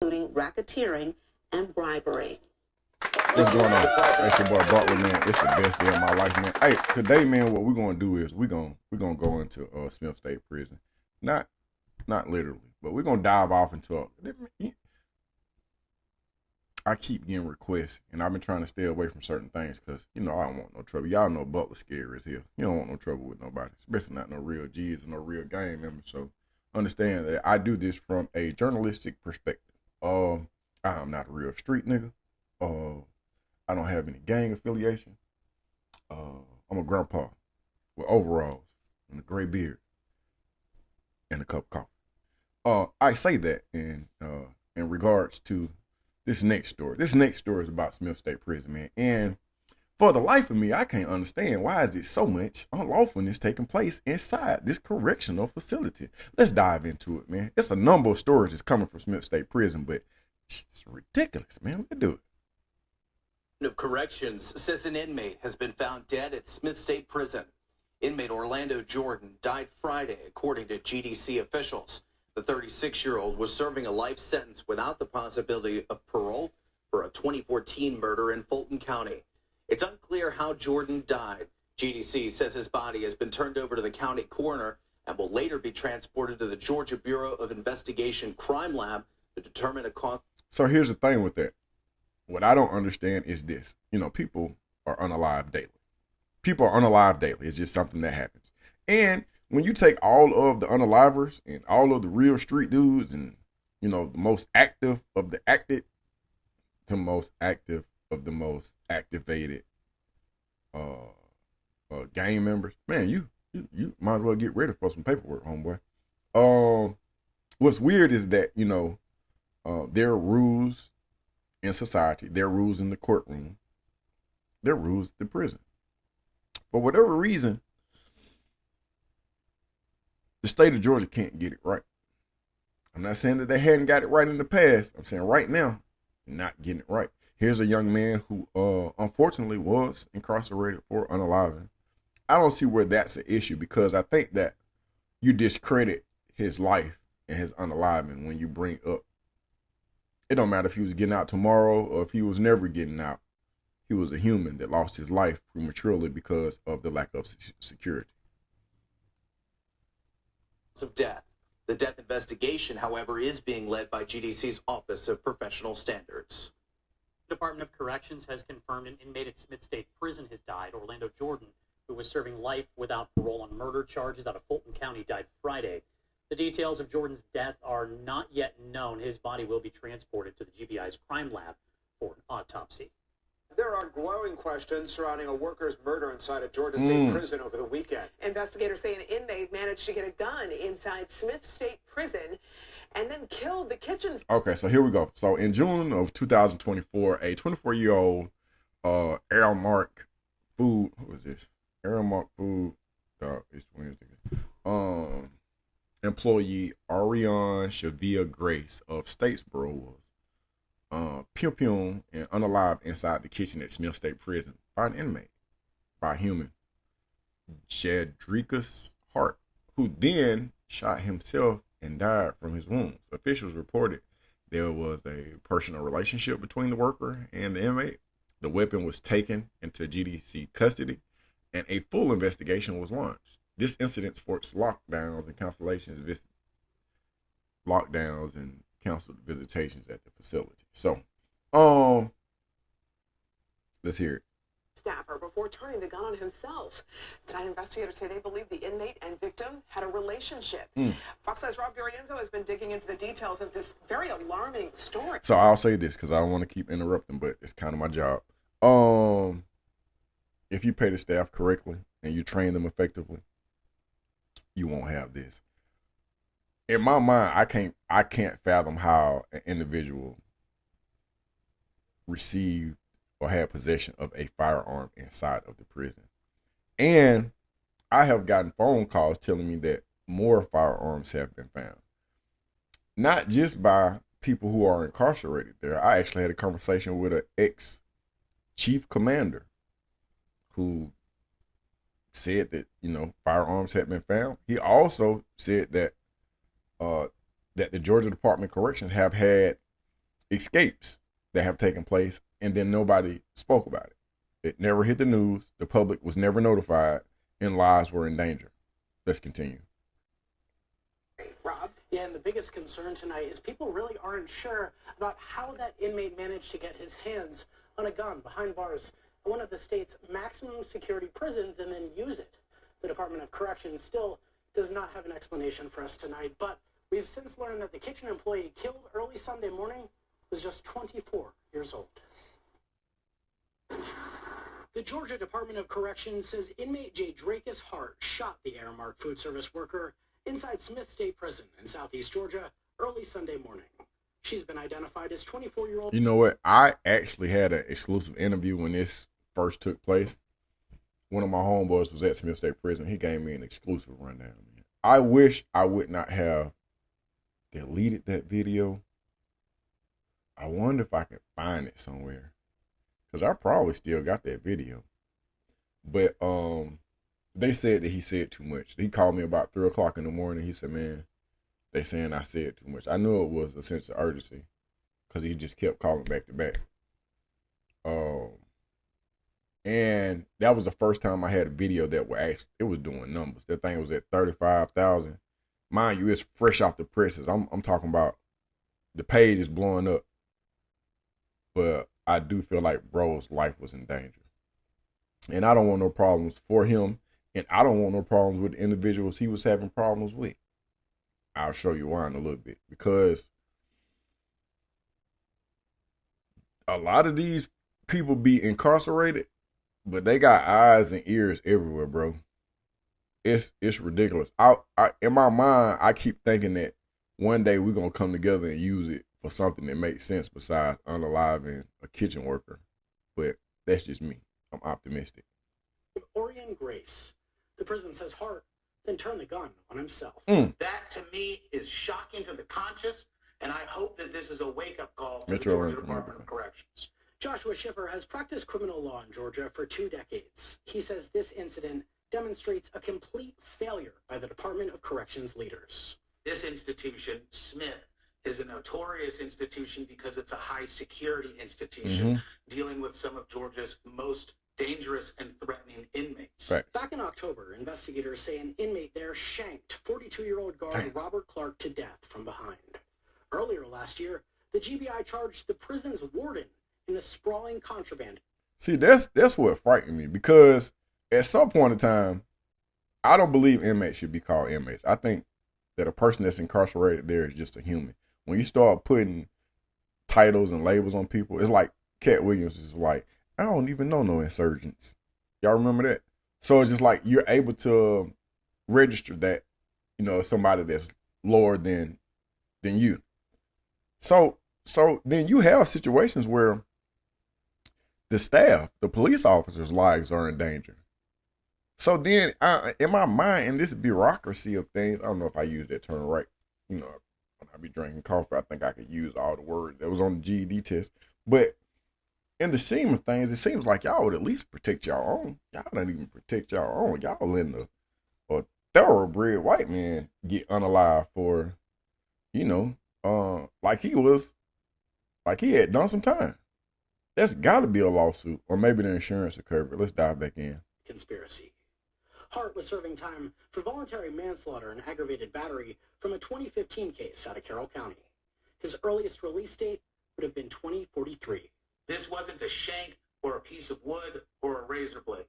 including racketeering and bribery. What's going on? It's your boy Butler, man. It's the best day of my life, man. Hey, today, man, what we're gonna do is we're gonna go into Smith State Prison. Not literally, but we're gonna dive off into I keep getting requests, and I've been trying to stay away from certain things because, I don't want no trouble. Y'all know Butler scary as hell. You don't want no trouble with nobody, especially not no real G's and no real gang members. So understand that I do this from a journalistic perspective. I'm not a real street nigga. I don't have any gang affiliation. I'm a grandpa with overalls and a gray beard and a cup of coffee. I say that in regards to this next story. This next story is about Smith State Prison, man. And for the life of me, I can't understand why is it so much unlawfulness taking place inside this correctional facility. Let's dive into it, man. It's a number of stories that's coming from Smith State Prison, but it's ridiculous, man. Let's do it. Of Corrections says an inmate has been found dead at Smith State Prison. Inmate Orlando Jordan died Friday, according to GDC officials. The 36-year-old was serving a life sentence without the possibility of parole for a 2014 murder in Fulton County. It's unclear how Jordan died. GDC says his body has been turned over to the county coroner and will later be transported to the Georgia Bureau of Investigation Crime Lab to determine a cause. So here's the thing with that. What I don't understand is this. People are unalive daily. People are unalive daily. It's just something that happens. And when you take all of the unalivers and all of the real street dudes and, the most active of the acted, the most active of the most activated gang members, man, you might as well get ready for some paperwork, homeboy. What's weird is that, there are rules in society, there are rules in the courtroom, there are rules in the prison. For whatever reason, the state of Georgia can't get it right. I'm not saying that they hadn't got it right in the past. I'm saying right now, not getting it right. Here's a young man who unfortunately was incarcerated for unaliving. I don't see where that's an issue because I think that you discredit his life and his unaliving when you bring up. It don't matter if he was getting out tomorrow or if he was never getting out. He was a human that lost his life prematurely because of the lack of security. Of death. The death investigation, however, is being led by GDC's Office of Professional Standards. The Department of Corrections has confirmed an inmate at Smith State Prison has died. Orlando Jordan, who was serving life without parole on murder charges out of Fulton County, died Friday. The details of Jordan's death are not yet known. His body will be transported to the GBI's crime lab for an autopsy. There are glowing questions surrounding a worker's murder inside a Georgia State prison over the weekend. Investigators say an inmate managed to get a gun inside Smith State Prison and then killed the kitchen. Okay, so here we go. So in June of 2024, a 24-year-old Aramark Food, who is this? Aramark Food, it's Wednesday. Employee Ariane Shavia Grace of Statesboro was pew and unalived inside the kitchen at Smith State Prison by an inmate, by a human, Jadricus Hart, who then shot himself and died from his wounds. Officials reported there was a personal relationship between the worker and the inmate. The weapon was taken into GDC custody, and a full investigation was launched. This incident forced lockdowns and canceled visitations at the facility. So, let's hear it. Staffer before turning the gun on himself. Tonight, investigators say they believe the inmate and victim had a relationship. Fox 5's Rob D'Orienzo has been digging into the details of this very alarming story. So I'll say this because I don't want to keep interrupting, but it's kind of my job. If you pay the staff correctly and you train them effectively, you won't have this. In my mind, I can't fathom how an individual received or had possession of a firearm inside of the prison. And I have gotten phone calls telling me that more firearms have been found. Not just by people who are incarcerated there. I actually had a conversation with an ex-chief commander who said that, firearms had been found. He also said that that the Georgia Department of Corrections have had escapes that have taken place, and then nobody spoke about it. It never hit the news. The public was never notified, and lives were in danger. Let's continue. Rob? Yeah, and the biggest concern tonight is people really aren't sure about how that inmate managed to get his hands on a gun behind bars at one of the state's maximum security prisons and then use it. The Department of Corrections still does not have an explanation for us tonight, but we've since learned that the kitchen employee killed early Sunday morning was just 24 years old. The Georgia Department of Corrections says inmate J. Dracus Hart shot the Aramark food service worker inside Smith State Prison in southeast Georgia early Sunday morning. She's been identified as 24-year-old. You know what? I actually had an exclusive interview when this first took place. One of my homeboys was at Smith State Prison. He gave me an exclusive rundown. I wish I would not have deleted that video. I wonder if I could find it somewhere, because I probably still got that video. But they said that he said too much. He called me about 3 o'clock in the morning. He said, man, they saying I said too much. I knew it was a sense of urgency, because he just kept calling back to back. And that was the first time I had a video that it was doing numbers. That thing was at 35,000. Mind you, it's fresh off the presses. I'm talking about the page is blowing up. But I do feel like bro's life was in danger. And I don't want no problems for him. And I don't want no problems with the individuals he was having problems with. I'll show you why in a little bit. Because a lot of these people be incarcerated, but they got eyes and ears everywhere, bro. It's ridiculous. I in my mind, I keep thinking that one day we're gonna come together and use it for something that makes sense besides unaliving a kitchen worker. But that's just me. I'm optimistic. Orion Grace. The prison says Hart then turned the gun on himself. That to me is shocking to the conscious, and I hope that this is a wake-up call for the Georgia Department of Corrections. Joshua Schiffer has practiced criminal law in Georgia for 2 decades. He says this incident demonstrates a complete failure by the Department of Corrections leaders. This institution, Smith, is a notorious institution because it's a high security institution dealing with some of Georgia's most dangerous and threatening inmates. Right. Back in October, investigators say an inmate there shanked 42-year-old guard Robert Clark to death from behind. Earlier last year, the GBI charged the prison's warden in a sprawling contraband. See, that's what frightened me, because at some point in time, I don't believe inmates should be called inmates. I think that a person that's incarcerated there is just a human. When you start putting titles and labels on people, it's like Cat Williams is like, I don't even know no insurgents. Y'all remember that? So it's just like you're able to register that, you know, somebody that's lower than you. So then you have situations where the staff, the police officers' lives are in danger. So then, in my mind, in this bureaucracy of things, I don't know if I use that term right. You know, when I be drinking coffee, I think I could use all the words that was on the GED test. But in the scheme of things, it seems like y'all would at least protect y'all own. Y'all don't even protect y'all own. Y'all letting a thoroughbred white man get unalived for, you know, like he had done some time. That's got to be a lawsuit, or maybe the insurance will cover it. Let's dive back in. Conspiracy. Hart was serving time for voluntary manslaughter and aggravated battery from a 2015 case out of Carroll County. His earliest release date would have been 2043. This wasn't a shank or a piece of wood or a razor blade.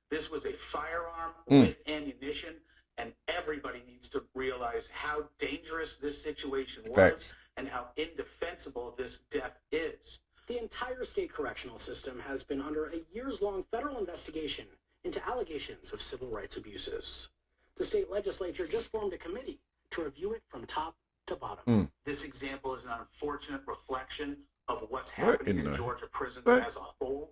This was a firearm with ammunition, and everybody needs to realize how dangerous this situation was and how indefensible this death is. The entire state correctional system has been under a years-long federal investigation into allegations of civil rights abuses. The state legislature just formed a committee to review it from top to bottom. This example is an unfortunate reflection of what's happening in Georgia prisons as a whole.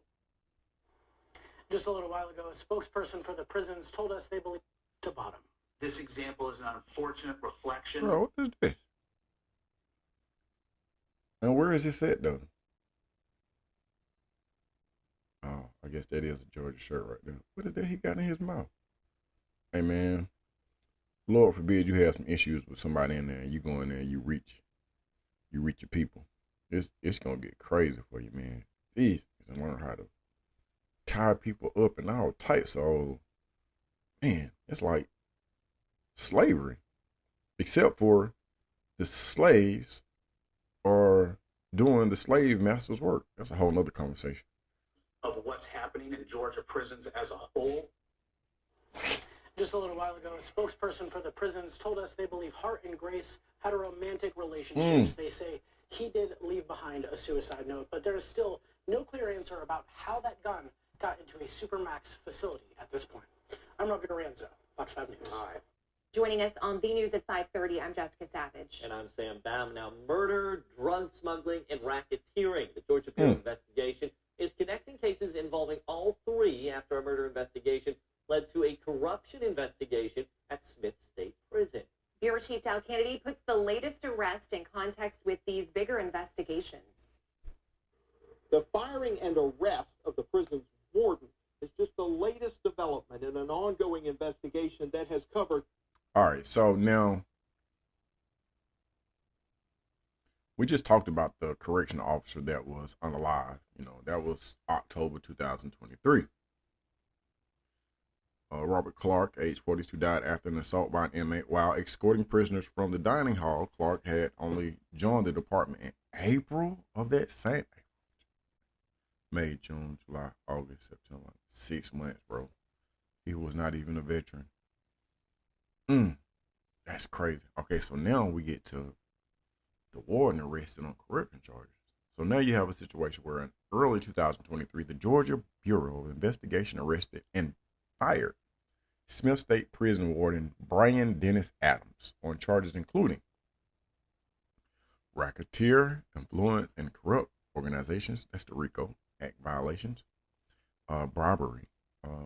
Just a little while ago, a spokesperson for the prisons told us they believe to bottom. This example is an unfortunate reflection. Bro, what is this? And where is this at, though? Oh, I guess that is a Georgia shirt right there. What is that he got in his mouth? Hey, man, Lord forbid you have some issues with somebody in there and you go in there and you reach your people. it's gonna get crazy for you, man. These to learn how to tie people up and all types of, man, it's like slavery, except for the slaves are doing the slave master's work. That's a whole nother conversation. Of what's happening in Georgia prisons as a whole. Just a little while ago, a spokesperson for the prisons told us they believe Hart and Grace had a romantic relationship. They say he did leave behind a suicide note, but there is still no clear answer about how that gun got into a Supermax facility at this point. I'm Robbie Lorenzo, Fox 5 News. All right. Joining us on the news at 5:30, I'm Jessica Savage. And I'm Sam Baum. Now, murder, drug smuggling, and racketeering. The Georgia Bureau of Investigation is connecting cases involving all three after a murder investigation led to a corruption investigation at Smith State Prison. Bureau Chief Dow Kennedy puts the latest arrest in context with these bigger investigations. The firing and arrest of the prison's warden is just the latest development in an ongoing investigation that has covered. All right, so now we just talked about the correctional officer that was unalive. You know, that was October 2023. Robert Clark, age 42, died after an assault by an inmate while escorting prisoners from the dining hall. Clark had only joined the department in April of that same May, June, July, August, September. 6 months, bro. He was not even a veteran. That's crazy. Okay, so now we get to the warden arrested on corruption charges. So now you have a situation where in early 2023, the Georgia Bureau of Investigation arrested and fired Smith State Prison Warden Brian Dennis Adams on charges including racketeer, influence, and corrupt organizations, that's the RICO Act violations, bribery,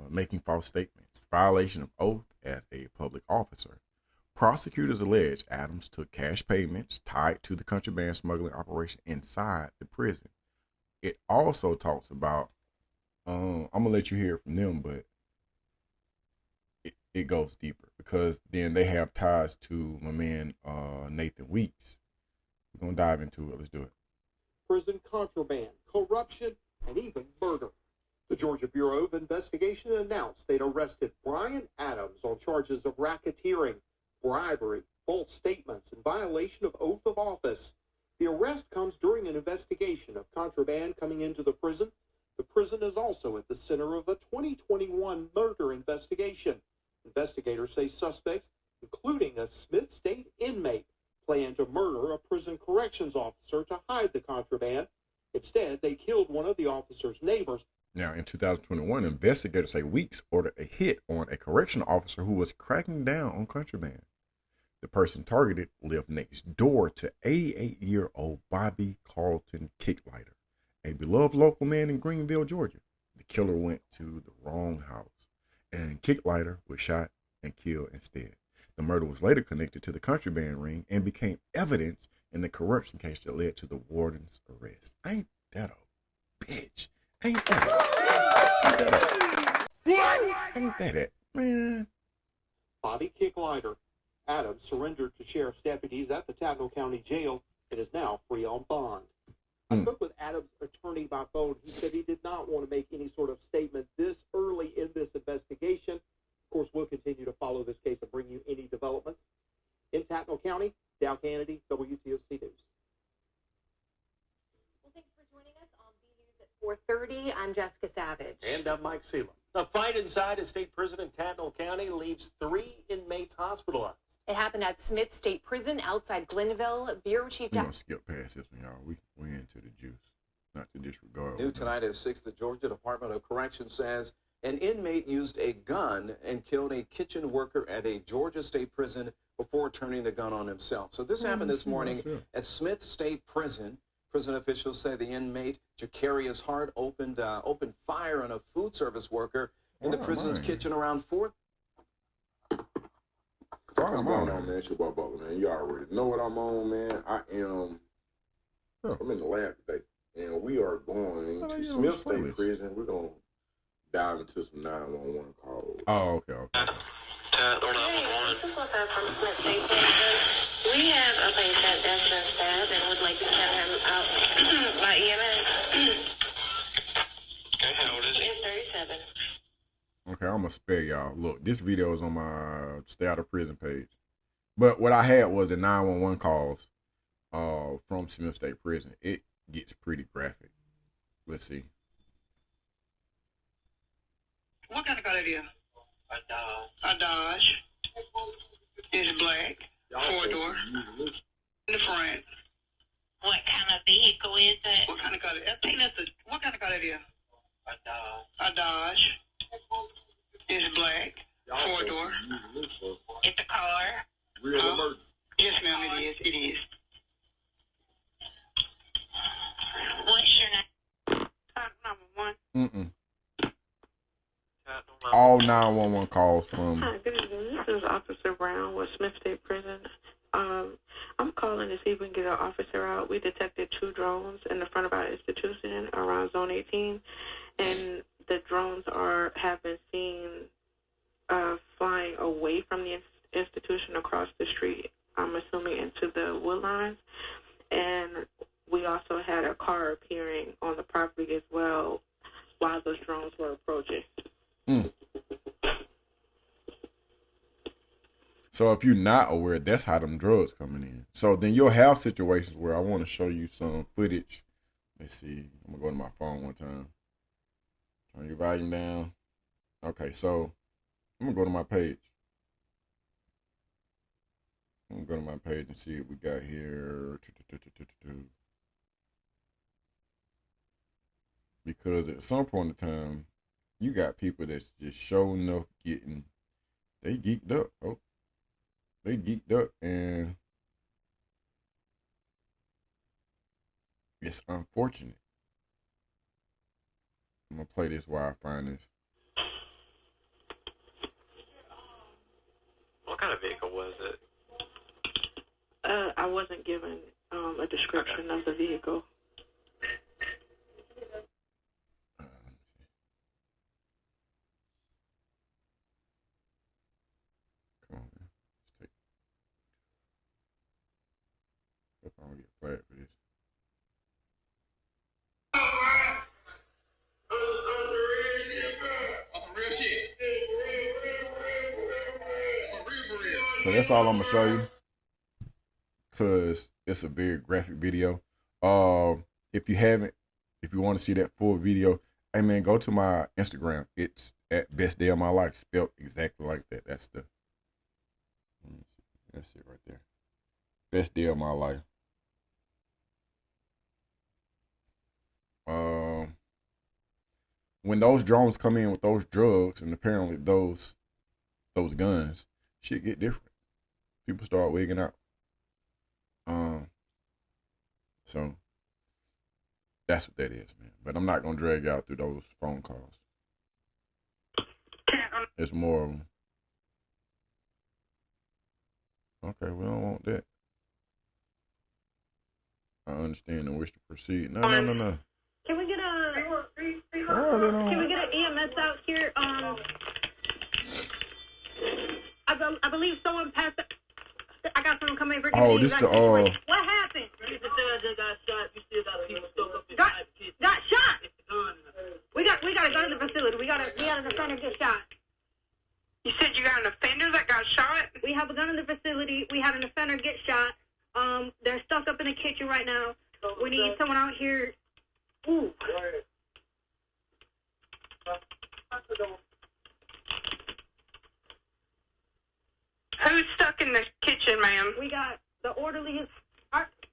making false statements, violation of oath as a public officer. Prosecutors allege Adams took cash payments tied to the contraband smuggling operation inside the prison. It also talks about, I'm going to let you hear it from them, but it goes deeper because then they have ties to my man Nathan Weeks. We're going to dive into it. Let's do it. Prison contraband, corruption, and even murder. The Georgia Bureau of Investigation announced they'd arrested Brian Adams on charges of racketeering, bribery, false statements, and violation of oath of office. The arrest comes during an investigation of contraband coming into the prison. The prison is also at the center of a 2021 murder investigation. Investigators say suspects, including a Smith State inmate, plan to murder a prison corrections officer to hide the contraband. Instead, they killed one of the officer's neighbors. Now, in 2021, investigators say Weeks ordered a hit on a correctional officer who was cracking down on contraband. The person targeted lived next door to 88-year-old Bobby Carlton Kicklighter, a beloved local man in Greenville, Georgia. The killer went to the wrong house, and Kicklighter was shot and killed instead. The murder was later connected to the contraband ring and became evidence in the corruption case that led to the warden's arrest. Ain't that a bitch? Ain't that it, man? Bobby Kicklighter. Adams surrendered to sheriff's deputies at the Tattnall County Jail and is now free on bond. I spoke with Adams' attorney by phone. He said he did not want to make any sort of statement this early in this investigation. Of course, we'll continue to follow this case and bring you any developments. In Tattnall County, Dow Kennedy, WTOC News. Well, thanks for joining us on the News at 4:30. I'm Jessica Savage. And I'm Mike Seelan. A fight inside a state prison in Tattnall County leaves 3 inmates hospitalized. It happened at Smith State Prison outside Glenville. Bureau Chief We're going to skip past this one, y'all. We're into the juice, not to disregard. New tonight at 6, the Georgia Department of Corrections says an inmate used a gun and killed a kitchen worker at a Georgia State Prison before turning the gun on himself. So this happened this morning at Smith State Prison. Prison officials say the inmate, Jacarius Hart, opened fire on a food service worker in the prison's kitchen around 4. What's going on, man? It's your boy Butler, man. You already know what I'm on, man. I'm in the lab today, and we are going to Smith State Prison. We're going to dive into some 911 calls. Oh, okay. 911. This is from Smith State Prison. We have a patient that's been stabbed and would like to send him out by EMS. Okay, how old is he? He's 37. Okay, I'm gonna spare y'all. Look, this video is on my Stay Out of Prison page. But what I had was the 911 calls from Smith State Prison. It gets pretty graphic. Let's see. What kind of car is it? A Dodge. It's black. 4-door. In the front. What kind of vehicle is it? What kind of car? I think that's what kind of car it is? A Dodge. It's black. 4-door. It's a car. Real emergency. Yes, ma'am, it is. It is. What's your name? Number 1. All 911 calls from. Hi, good evening. This is Officer Brown with Smith State Prison. I'm calling to see if we can get an officer out. We detected 2 drones in the front of our institution around Zone 18, and the drones have been seen flying away from the institution across the street, I'm assuming into the wood lines. And we also had a car appearing on the property as well while those drones were approaching. So if you're not aware, that's how them drugs coming in. So then you'll have situations where I want to show you some footage. Let's see. I'm going to go to my phone one time. Turn your volume down. Okay, so I'm going to go to my page. I'm going to go to my page and see what we got here. Because at some point in time, you got people that's just showing up getting, they geeked up. Oh, they geeked up, and it's unfortunate. I'm going to play this while I find this. What kind of vehicle was it? I wasn't given a description of the vehicle. Come on, man. Let's take. Hope I don't get flagged for this. So that's all I'm gonna show you, because it's a very graphic video. If you want to see that full video, hey man, go to my Instagram. It's at Best Day of My Life, spelled exactly like that. That's it right there. Best Day of My Life. When those drones come in with those drugs and apparently those guns, shit get different. People start wigging out. So that's what that is, man. But I'm not gonna drag you out through those phone calls. It's more of them. Okay, we don't want that. I understand and wish to proceed. No. Can we get Oh, can we get an EMS out here? I believe someone passed. I got someone coming for. Oh, this the What happened? Got shot. We got to go to the facility. We had an offender get shot. You said you got an offender that got shot? We have a gun in the facility. We had an offender get shot. They're stuck up in the kitchen right now. We need someone out here. Ooh. Who's stuck in the kitchen, ma'am? We got the orderlies.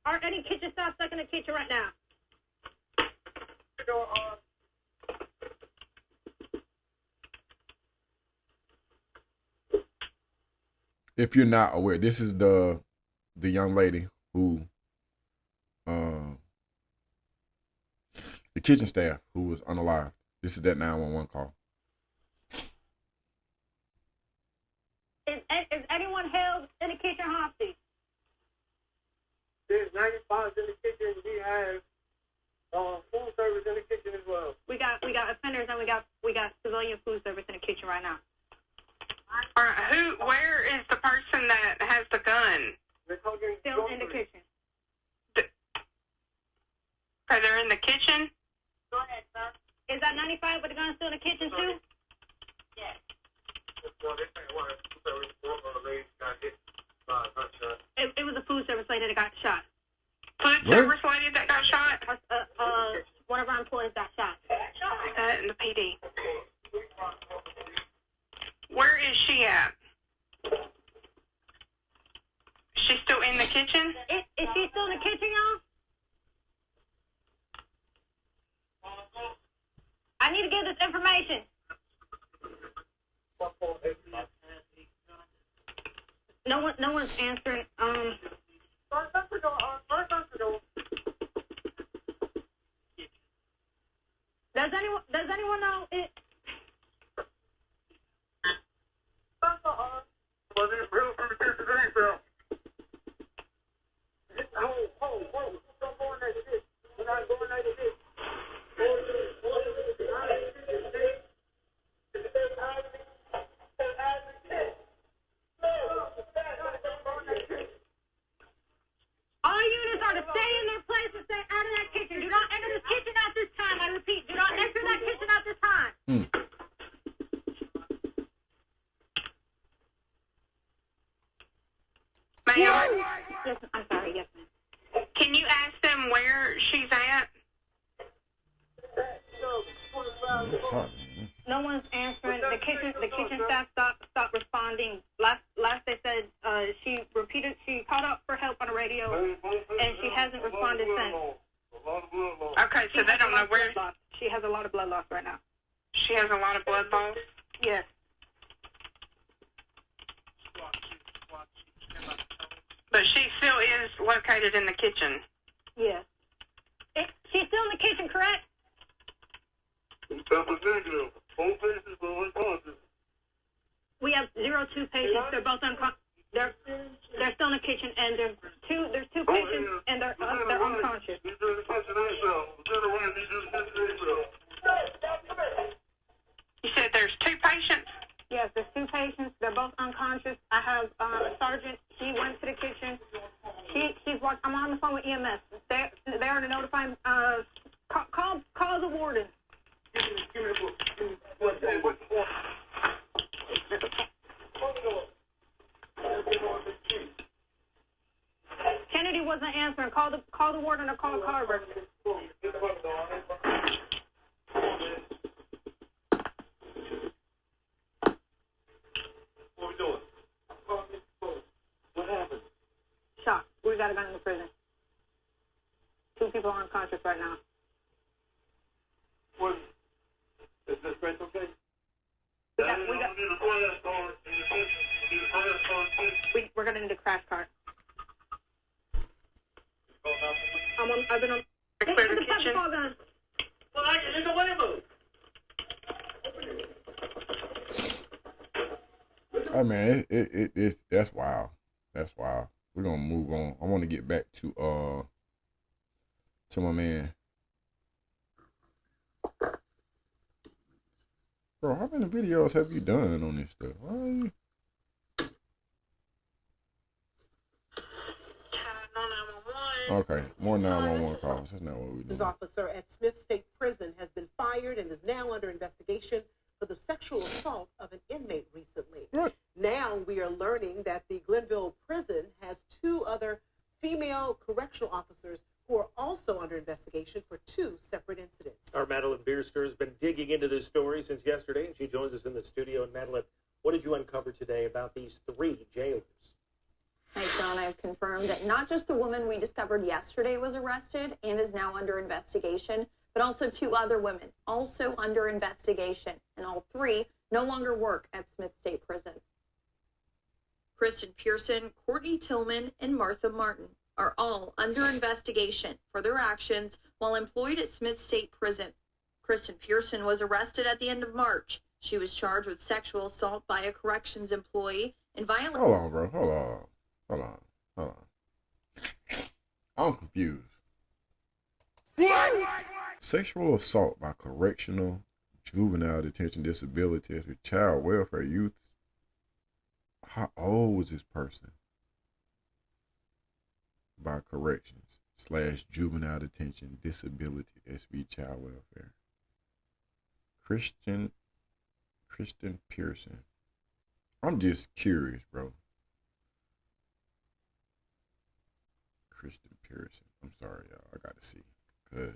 Aren't any kitchen staff stuck in the kitchen right now? If you're not aware, this is the young lady who the kitchen staff who was unalived. This is that 911 call. Is anyone held in the kitchen hostage? There's 95 in the kitchen. We have food service in the kitchen as well. We got offenders and we got civilian food service in the kitchen right now. All right, where is the person that has the gun? Still in the kitchen. Are they in the kitchen? Go ahead, sir. Is that 95 with the gun still in the kitchen, too? Yes. It was a food service lady that got shot. Food service lady that got shot? One of our employees got shot. In the PD. Where is she at? She's still in the kitchen? Is she still in the kitchen, y'all? I need to get this information. No one's answering. Does anyone know it? All units are to stay in their place and stay out of that kitchen. Do not enter this kitchen at this time. I repeat, do not enter that kitchen at this time. Ma'am? Yes, I'm sorry, yes, ma'am. Can you ask them where she's at? No one's answering. The kitchen staff stopped responding. Last they said she called out for help on the radio, and she hasn't responded since. Okay, so they don't know where. She has a lot of blood loss right now. She has a lot of blood loss? Yes. But she still is located in the kitchen. Yes. She's still in the kitchen, correct? We have 02 patients. They're both unconscious. They're still in the kitchen, and there's two patients, and they're unconscious. You said there's 2 patients? Yes, there's 2 patients. They're both unconscious. I have a sergeant. She went to the kitchen. She's watching. I'm on the phone with EMS. They are to notify. Call the warden. Kennedy wasn't answering. Call the warden or call Carver. What we doing? What happened? Shot. We got a gun in the prison. 2 people are unconscious right now. What? Is this Chris okay? We're going to need a crash cart. I've been on. Clear the kitchen. Well, I can in the way move. Hey man, it's that's wild. That's wild. We're gonna move on. I want to get back to my man. Bro, how many videos have you done on this stuff? Okay, more 911 calls. That's not what we're doing. This officer at Smith State Prison has been fired and is now under investigation for the sexual assault of an inmate recently. What? Now we are learning that the Glenville prison has 2 other female correctional officers who are also under investigation for 2 separate incidents. Our Madeline Bierster has been digging into this story since yesterday, and she joins us in the studio. And Madeline, what did you uncover today about these 3 jailers? Hi, Sean. I've confirmed that not just the woman we discovered yesterday was arrested and is now under investigation, but also 2 other women also under investigation, and all 3 no longer work at Smith State Prison. Kristen Pearson, Courtney Tillman, and Martha Martin are all under investigation for their actions while employed at Smith State Prison. Kristen Pearson was arrested at the end of March. She was charged with sexual assault by a corrections employee and violence. Hold on, bro. Hold on. I'm confused. Sexual assault by correctional, juvenile detention, disability, with child welfare, youth. How old was this person? by Corrections / Juvenile Detention Disability SV Child Welfare. Kristen Pearson. I'm just curious, bro. Kristen Pearson. I'm sorry, y'all. I gotta see, cause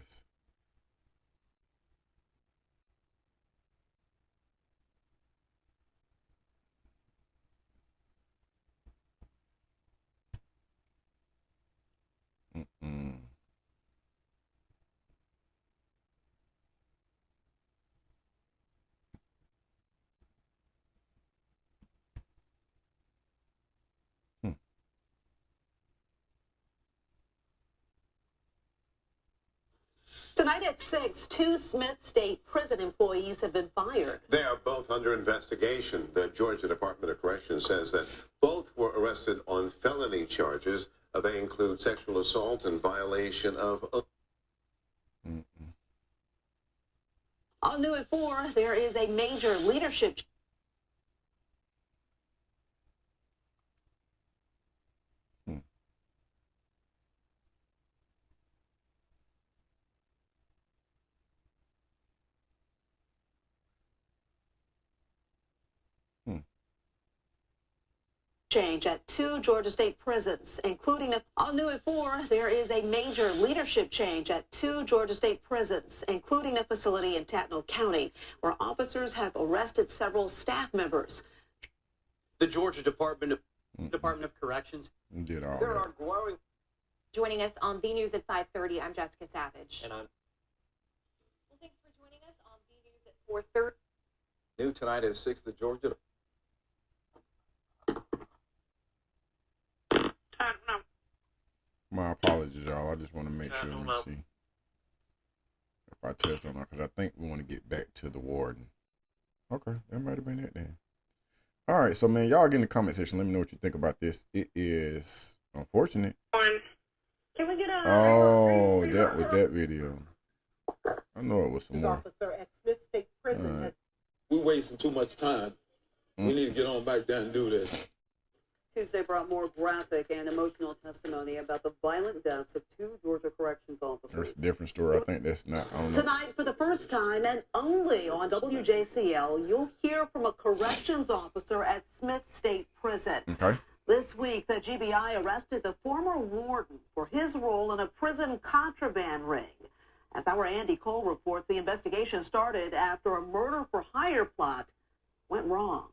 Tonight at 6, 2 Smith State Prison employees have been fired. They are both under investigation. The Georgia Department of Corrections says that both were arrested on felony charges. They include sexual assault and violation of... All new at 4, there is a major leadership change at 2 Georgia State prisons, including all new at 4, there is a major leadership change at 2 Georgia State prisons, including a facility in Tatnall County, where officers have arrested several staff members. The Georgia Department of Corrections. Did all There that. are growing. Joining us on B News at 5:30, I'm Jessica Savage. And I'm... Well, thanks for joining us on B News at 4:30. New tonight at 6, the Georgia... My apologies, y'all. I just want to make sure. Let me see if I touched on that, because I think we want to get back to the Warden. Okay, that might have been it then. All right, so man, y'all get in the comment section. Let me know what you think about this. It is unfortunate. Can we get a... Oh, that was that video. I know it was some more. Officer at Smith State Prison has... We're wasting too much time. We need to get on back there and do this. Tuesday brought more graphic and emotional testimony about the violent deaths of 2 Georgia corrections officers. That's a different story. I think that's not. I don't know. Tonight, for the first time and only on WJCL, you'll hear from a corrections officer at Smith State Prison. Okay. This week, the GBI arrested the former warden for his role in a prison contraband ring. As our Andy Cole reports, the investigation started after a murder-for-hire plot went wrong.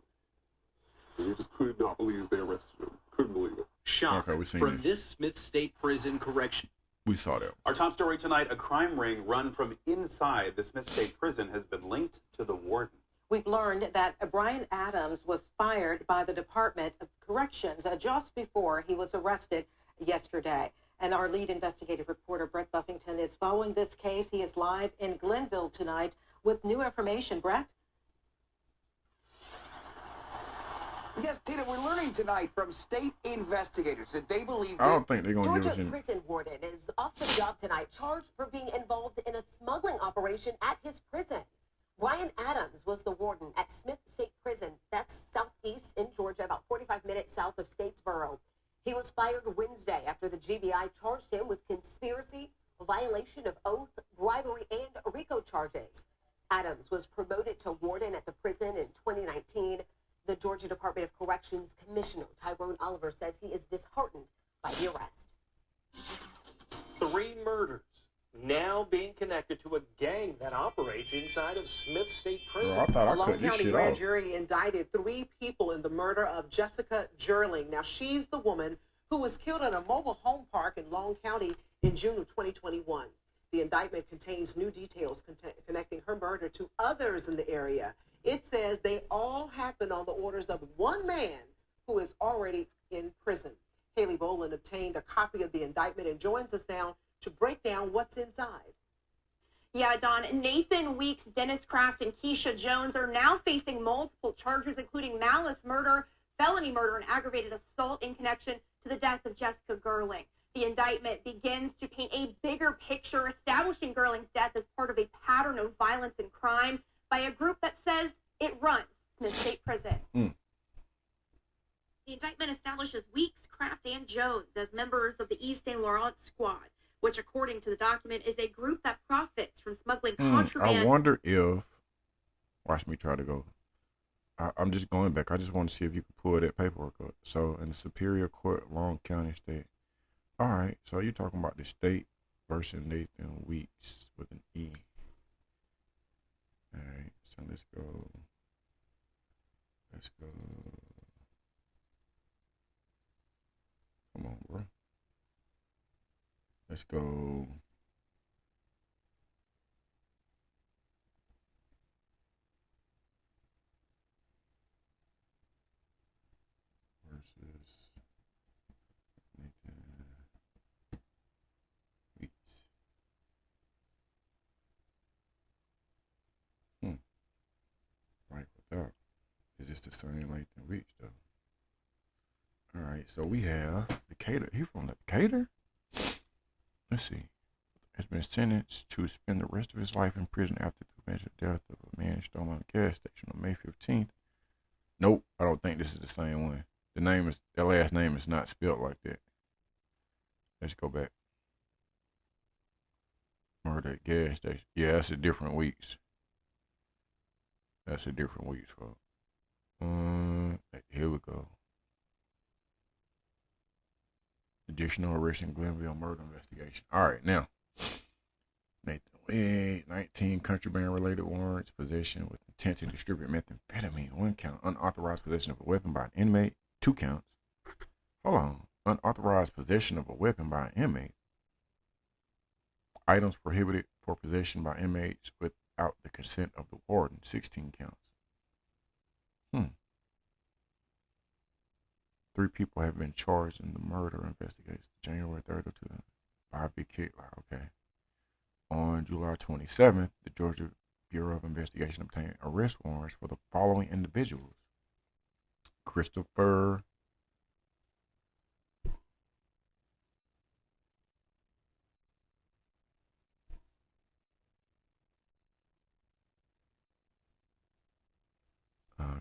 We just could not believe they arrested him. Couldn't believe it. Shock from this Smith State Prison correction. We saw that. Our top story tonight, a crime ring run from inside the Smith State Prison has been linked to the warden. We've learned that Brian Adams was fired by the Department of Corrections just before he was arrested yesterday. And our lead investigative reporter, Brett Buffington, is following this case. He is live in Glenville tonight with new information. Brett? Yes, Tina, we're learning tonight from state investigators that they believe I don't think they're going to give us Georgia any. prison warden is off the job tonight, charged for being involved in a smuggling operation at his prison. Brian Adams was the warden at Smith State Prison. That's southeast in Georgia, about 45 minutes south of Statesboro. He was fired Wednesday after the GBI charged him with conspiracy, violation of oath, bribery, and RICO charges. Adams was promoted to warden at the prison in 2019. The Georgia Department of Corrections Commissioner Tyrone Oliver says he is disheartened by the arrest. 3 murders now being connected to a gang that operates inside of Smith State Prison. Bro, I thought I A Long cut this County shit grand off. jury indicted 3 people in the murder of Jessica Jerling. Now, she's the woman who was killed in a mobile home park in Long County in June of 2021. The indictment contains new details connecting her murder to others in the area. It says they all happened on the orders of one man who is already in prison. Haley Boland obtained a copy of the indictment and joins us now to break down what's inside. Yeah, Don, Nathan Weeks, Dennis Kraft, and Keisha Jones are now facing multiple charges, including malice murder, felony murder, and aggravated assault in connection to the death of Jessica Gerling. The indictment begins to paint a bigger picture, establishing Gerling's death as part of a pattern of violence and crime by a group that says it runs Smith State Prison. The The indictment establishes Weeks, Kraft, and Jones as members of the East St. Laurent Squad, which, according to the document, is a group that profits from smuggling contraband. I wonder if, watch me try to go. I'm just going back. I just want to see if you can pull that paperwork up. So, in the Superior Court, Long County State. All right. So, you're talking about the state versus Nathan Weeks with an E. All right. So, let's go. Let's go. Come on, bro. Let's go. Versus Nathan Weeks. Right with that. Is this the same Nathan Weeks though? All right, so we have Decatur. He from Decatur? Let's see. Has been sentenced to spend the rest of his life in prison after the alleged death of a man stolen at a gas station on May 15th. Nope, I don't think this is the same one. The last name is not spelled like that. Let's go back. Murder at gas station. Yeah, that's a different Weeks. That's a different Weeks, folks. Here we go. Additional arrest in Glenville murder investigation. All right, now. Nathan Wade, 19 contraband-related warrants, possession with intent to distribute methamphetamine, 1 count, unauthorized possession of a weapon by an inmate, 2 counts. Hold on. Unauthorized possession of a weapon by an inmate. Items prohibited for possession by inmates without the consent of the warden, 16 counts. 3 people have been charged in the murder investigation. January 3rd of 2000. Bobby Kittler, okay. On July 27th, the Georgia Bureau of Investigation obtained arrest warrants for the following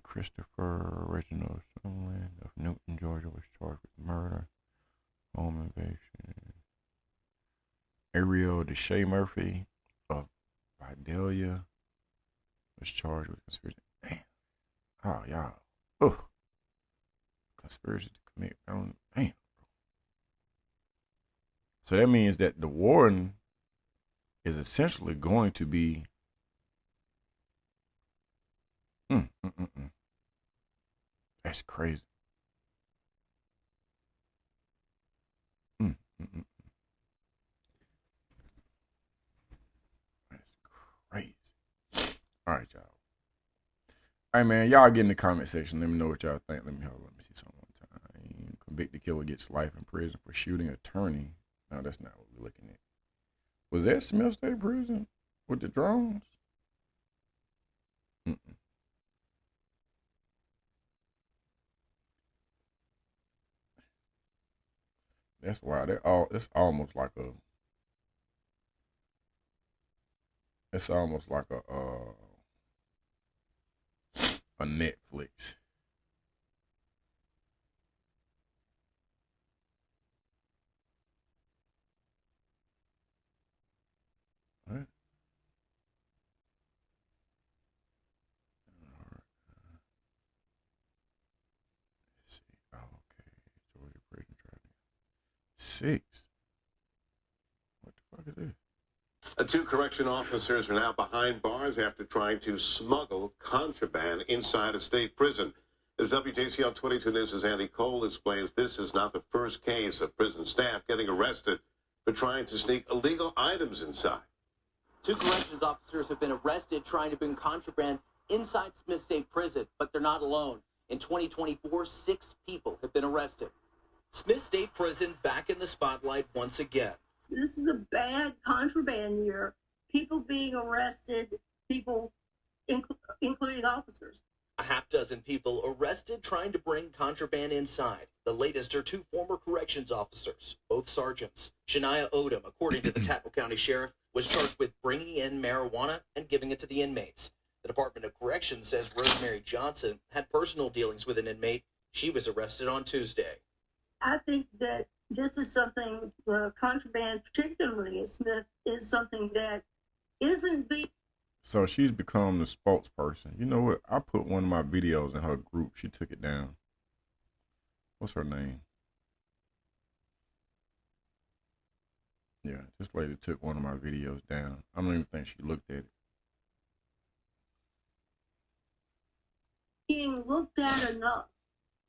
christopher Reginald Sumlin of Newton, Georgia, was charged with murder, home invasion. Ariel Deshae Murphy of Vidalia was charged with conspiracy. Damn. Oh, y'all. Oh. Conspiracy to commit felony. Damn. So that means that the warden is essentially going to be That's crazy. That's crazy. All right, y'all. All right, man. Y'all get in the comment section. Let me know what y'all think. Let me see something one time. Convicted killer gets life in prison for shooting attorney. No, that's not what we're looking at. Was that Smith State Prison with the drones? That's why it's almost like a Netflix. What? All right. Let's see. Oh, okay. Georgia prison traffic. 6. What the fuck is this? 2 correction officers are now behind bars after trying to smuggle contraband inside a state prison. As WJCL 22 News' Andy Cole explains, this is not the first case of prison staff getting arrested for trying to sneak illegal items inside. 2 corrections officers have been arrested trying to bring contraband inside Smith State Prison, but they're not alone. In 2024, 6 people have been arrested. Smith State Prison back in the spotlight once again. This is a bad contraband year. People being arrested, people, including officers. A half dozen people arrested trying to bring contraband inside. The latest are 2 former corrections officers, both sergeants. Shania Odom, according to the Tattnall County Sheriff, was charged with bringing in marijuana and giving it to the inmates. The Department of Corrections says Rosemary Johnson had personal dealings with an inmate She was arrested on Tuesday. I think that this is something, contraband, particularly at Smith, is something that isn't being. So she's become the spokesperson. You know what? I put one of my videos in her group. She took it down. What's her name? Yeah, this lady took one of my videos down. I don't even think she looked at it. Being looked at enough.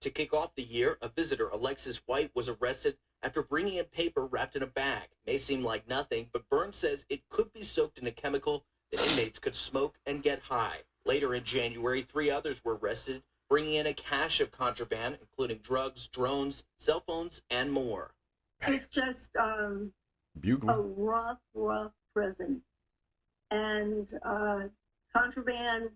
To kick off the year, a visitor, Alexis White, was arrested after bringing in paper wrapped in a bag. May seem like nothing, but Burns says it could be soaked in a chemical that inmates could smoke and get high. Later in January, 3 others were arrested, bringing in a cache of contraband, including drugs, drones, cell phones, and more. It's just a rough prison. And contraband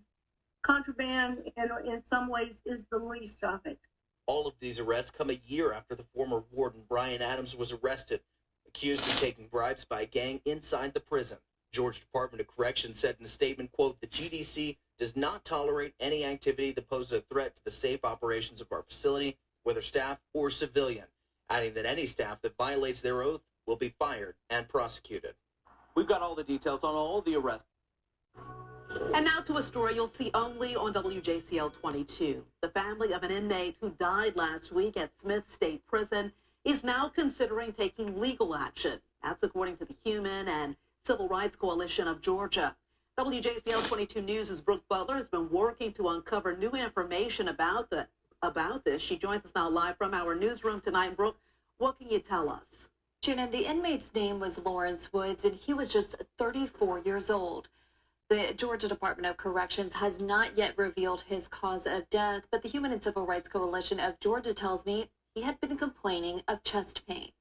in some ways is the least of it. All of these arrests come a year after the former warden, Brian Adams, was arrested, accused of taking bribes by a gang inside the prison. Georgia Department of Corrections said in a statement, quote, "The GDC does not tolerate any activity that poses a threat to the safe operations of our facility, whether staff or civilian," adding that any staff that violates their oath will be fired and prosecuted. We've got all the details on all the arrests. And now to a story you'll see only on WJCL 22. The family of an inmate who died last week at Smith State Prison is now considering taking legal action. That's according to the Human and Civil Rights Coalition of Georgia. WJCL 22 News' Brooke Butler has been working to uncover new information about this. She joins us now live from our newsroom tonight. Brooke, what can you tell us? Shannon, the inmate's name was Lawrence Woods, and he was just 34 years old. The Georgia Department of Corrections has not yet revealed his cause of death, but the Human and Civil Rights Coalition of Georgia tells me he had been complaining of chest pain.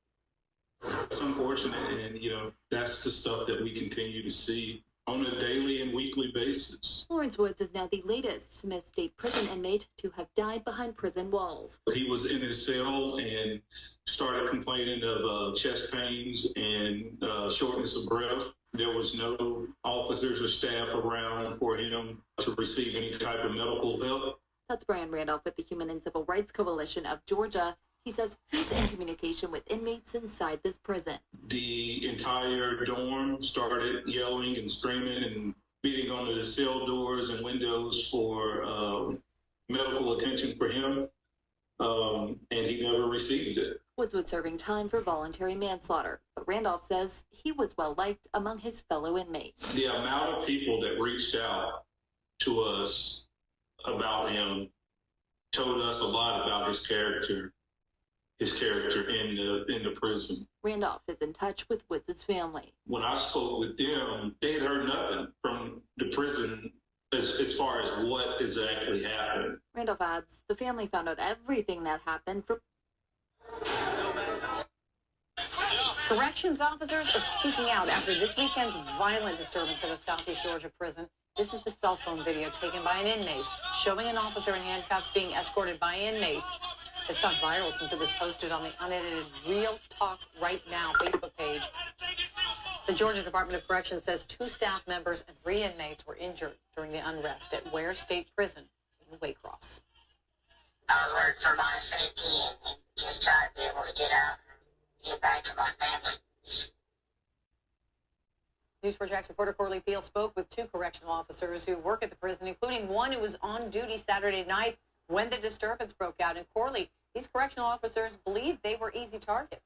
It's unfortunate, and, that's the stuff that we continue to see on a daily and weekly basis. Lawrence Woods is now the latest Smith State Prison inmate to have died behind prison walls. He was in his cell and started complaining of chest pains and shortness of breath. There was no officers or staff around for him to receive any type of medical help. That's Brian Randolph with the Human and Civil Rights Coalition of Georgia. He says he's in communication with inmates inside this prison. The entire dorm started yelling and screaming and beating on the cell doors and windows for medical attention for him, and he never received it. Woods was serving time for voluntary manslaughter, but Randolph says he was well-liked among his fellow inmates. The amount of people that reached out to us about him told us a lot about his character in the prison. Randolph is in touch with Woods' family. When I spoke with them, they had heard nothing from the prison as far as what exactly happened. Randolph adds the family found out everything that happened from... Corrections officers are speaking out after this weekend's violent disturbance at a Southeast Georgia prison. This is the cell phone video taken by an inmate showing an officer in handcuffs being escorted by inmates. It's gone viral since it was posted on the unedited Real Talk Right Now Facebook page. The Georgia Department of Corrections says 2 staff members and 3 inmates were injured during the unrest at Ware State Prison in Waycross. I was worried for my safety and just trying to be able to get out and get back to my family. News4Jax reporter Corley Peel spoke with 2 correctional officers who work at the prison, including one who was on duty Saturday night when the disturbance broke out. And Corley, these correctional officers believe they were easy targets.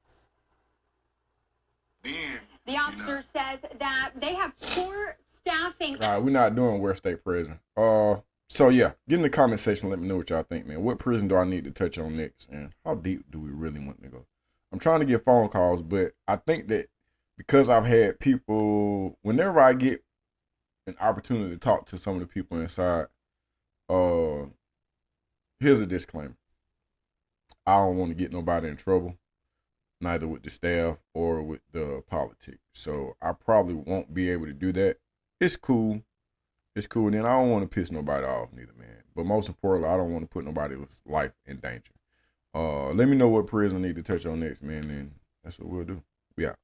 The officer says that they have poor staffing. All right, we're not doing Ware State Prison. So yeah, get in the comment section. Let me know what y'all think, man. What prison do I need to touch on next, and how deep do we really want to go? I'm trying to get phone calls, but I think that because I've had people, whenever I get an opportunity to talk to some of the people inside, here's a disclaimer. I don't want to get nobody in trouble, neither with the staff or with the politics. So I probably won't be able to do that. It's cool. It's cool. And then I don't want to piss nobody off neither, man. But most importantly, I don't want to put nobody's life in danger. Let me know what prison I need to touch on next, man, and that's what we'll do. We out.